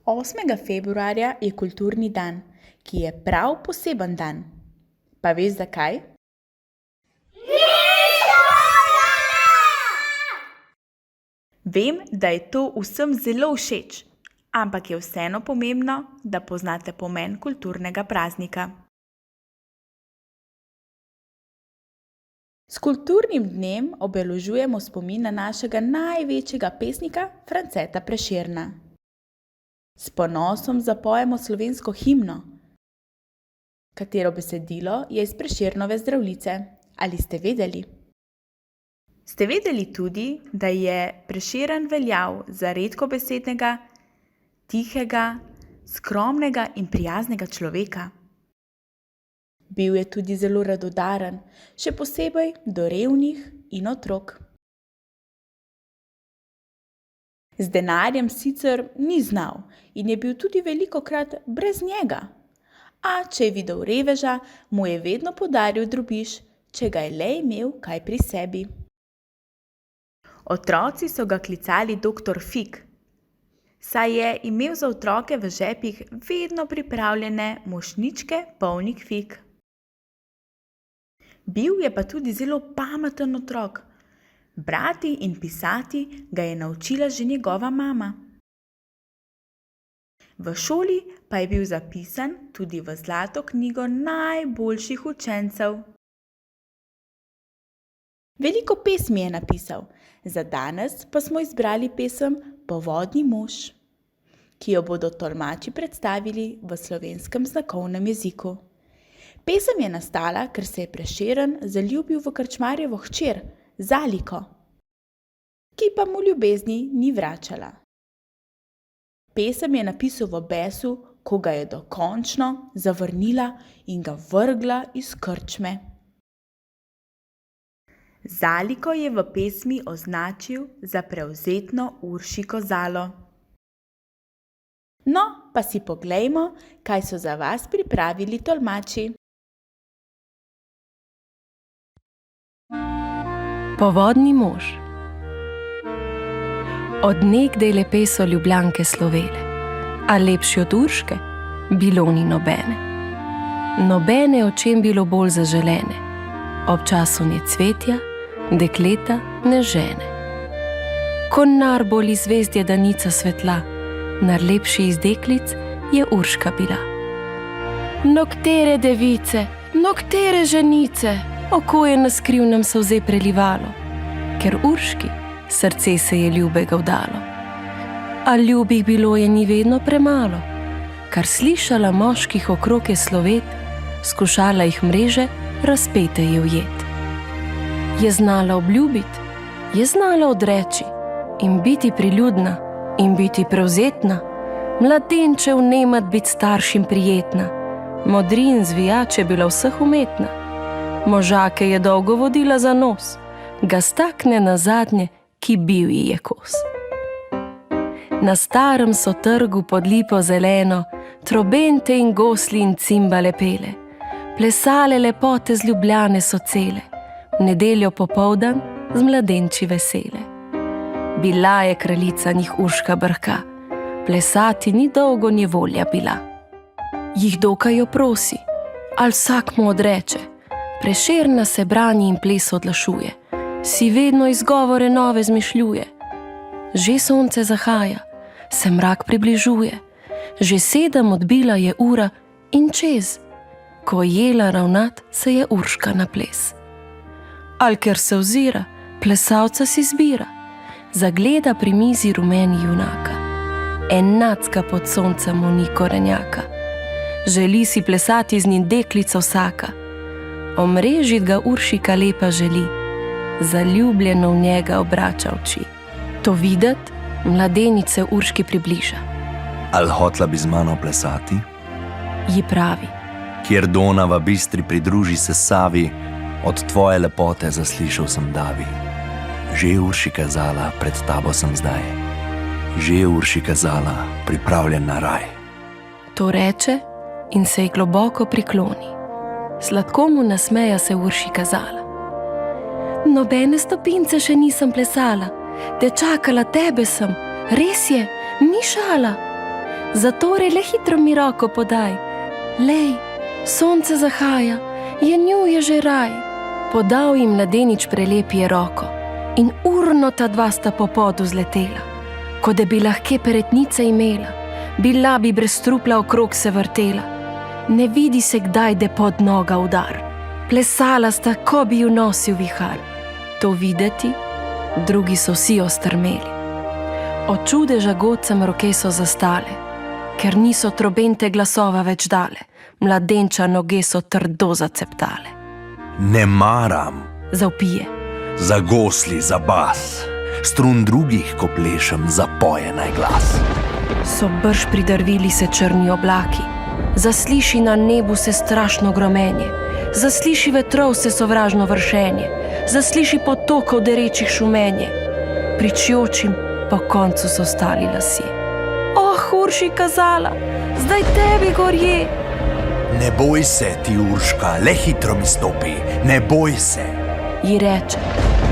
8. februarja je kulturni dan, ki je prav poseben dan. Pa veš zakaj? Vem, da je to vsem zelo všeč, ampak je vseeno pomembno, da poznate pomen kulturnega praznika. S kulturnim dnem obeležujemo spomin na našega največjega pesnika Franceta Prešerna. S ponosom zapojemo slovensko himno, katero besedilo je iz Prešernove Zdravljice. Ali ste vedeli? Ste vedeli tudi, da je Prešeren veljal za redkobesednega, tihega, skromnega in prijaznega človeka? Bil je tudi zelo radodaren, še posebej do revnih in otrok. Z denarjem sicer ni znal in je bil tudi velikokrat brez njega, a če je videl reveža, mu je vedno podaril drobiž, če ga je le imel kaj pri sebi. Otroci so ga klicali doktor Fig, saj je imel za otroke v žepih vedno pripravljene mošnjičke polnih fig. Bil je pa tudi zelo pameten otrok. Brati in pisati ga je naučila že njegova mama. V šoli pa je bil zapisan tudi v zlato knjigo najboljših učencev. Veliko pesmi je napisal, za danes pa smo izbrali pesem Povodni mož, ki jo bodo tolmači predstavili v slovenskem znakovnem jeziku. Pesem je nastala, ker se je Prešeren zaljubil v krčmarjevo hčer, Zaliko, ki pa mu ljubezni ni vračala. Pesem je napisal v besu, ko ga je dokončno zavrnila in ga vrgla iz krčme. Zaliko je v pesmi označil za prevzetno Uršiko Zalo. No, pa si poglejmo, kaj so za vas pripravili tolmači. Povodni mož. Od nekdaj lepe so Ljubljanke slovele, a lepši od Urške bilo ni nobene. Nobene očem bilo bolj zaželene, ob času nje cvetja, dekleta ne žene. Ko nar boli zvezdje danica svetla, najlepši iz deklic je Urška bila. Noktere device, noktere ženice, oko je na skrivnem solze prelivalo, ker Urški srce se je ljubega vdalo. A ljubih bilo je ni vedno premalo, kar slišala moških okrog je slovet, skušala jih mreže, razpete je ujet. Je znala obljubit, je znala odreči in biti priljudna in biti prevzetna, mladenče vnemat bit staršim prijetna, modrin zvijač je bila vseh umetna. Možake je dolgo vodila za nos, ga stakne nazadnje, ki bil ji je kos. Na starem so trgu pod lipo zeleno, trobente in gosli in cimbale pele, plesale lepote z Ljubljane so cele, v nedeljo popoldan z mladenči vesele. Bila je kraljica njih Urška Brka, plesati ni dolgo nje volja bila. Jih dokaj jo prosi, ali vsak mu odreče, Prešerna se brani in ples odlašuje, si vedno izgovore nove zmišljuje. Že sonce zahaja, se mrak približuje, že 7 odbila je ura in čez, ko jela ravnat, se je Urška na ples. Al ker se ozira, plesalca si zbira, zagleda pri mizi rumeni junaka. Enacka pod soncem mu ni korenjaka, želi si plesati z njim deklica vsaka. Omrežit ga Uršika lepa želi, zaljubljeno v njega obrača oči. To videt mladenice Urški približa. Al hotla bi z mano plesati? Ji pravi. Kjer Donava bistri pridruži se Savi, od tvoje lepote zaslišal sem davi. Že Uršika Zala, pred tabo sem zdaj. Že Uršika Zala, pripravljen na raj. To reče in se ji globoko prikloni. Sladko mu nasmeja se Uršika Zala. Nobene stopince še nisem plesala, te čakala tebe sem, res je, ni šala. Zatorej le hitro mi roko podaj. Lej, sonce zahaja, je nju je že raj. Podal jim mladenič prelep je roko in urno ta dva sta po podu zletela. Ko da bi lahke peretnice imela, bila bi brez trupla okrog se vrtela. Ne vidi se kdaj, da pod noga udar. Plesala sta, ko bi ju nosil vihar. To videti, drugi so vsi ostrmeli. Od čudeža godcem roke so zastale, ker niso trobente glasova več dale, mladenča noge so trdo zaceptale. Ne maram, Zavpije, za gosli, za bas, strun drugih, ko plešem, zapoje naj glas. so brž pridrvili se črni oblaki, zasliši na nebu se strašno gromenje, zasliši vetrov se sovražno vršenje, zasliši potokov derečih šumenje. Pričjočim po koncu so stali lasje. Oh, Urši kazala, zdaj tebi gorje. Ne boj se, ti Urška, le hitro mi stopi, ne boj se. Ji reče,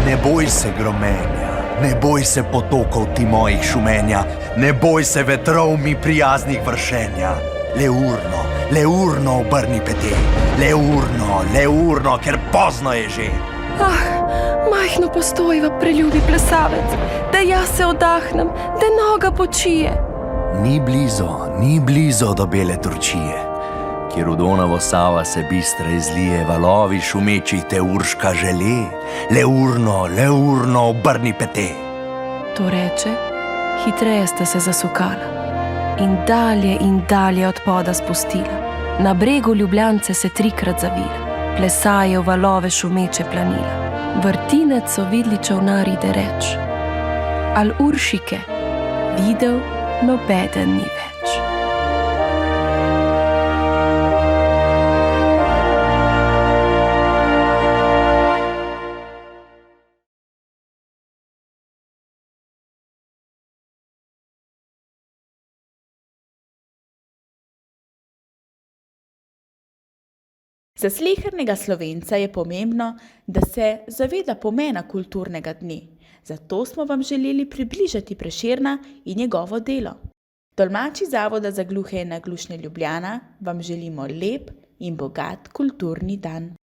Ne boj se gromenja, ne boj se potokov ti mojih šumenja, ne boj se vetrov mi prijaznih vršenja. Le urno obrni pete, le urno, ker pozno je že. majhno postojiva, preljubi plesavec, da jaz se oddahnem, da noga počije. Ni blizu do bele Turčije, kjer v Donavo Sava se bistra izlije, valovi šumeči te Urška žele, le urno obrni pete. To reče, hitreje sta se zasukala in dalje od poda spustila. Na bregu Ljubljance se trikrat zavila, plesaje v valove šumeče planila. Vrtinec so vidli čolnari dereč, al Uršike videl nobeden ni več. Za slehernega Slovenca je pomembno, da se zaveda pomena kulturnega dne. Zato smo vam želeli približati Prešerna in njegovo delo. Tolmači Zavoda za gluhe in naglušne Ljubljana vam želimo lep in bogat kulturni dan.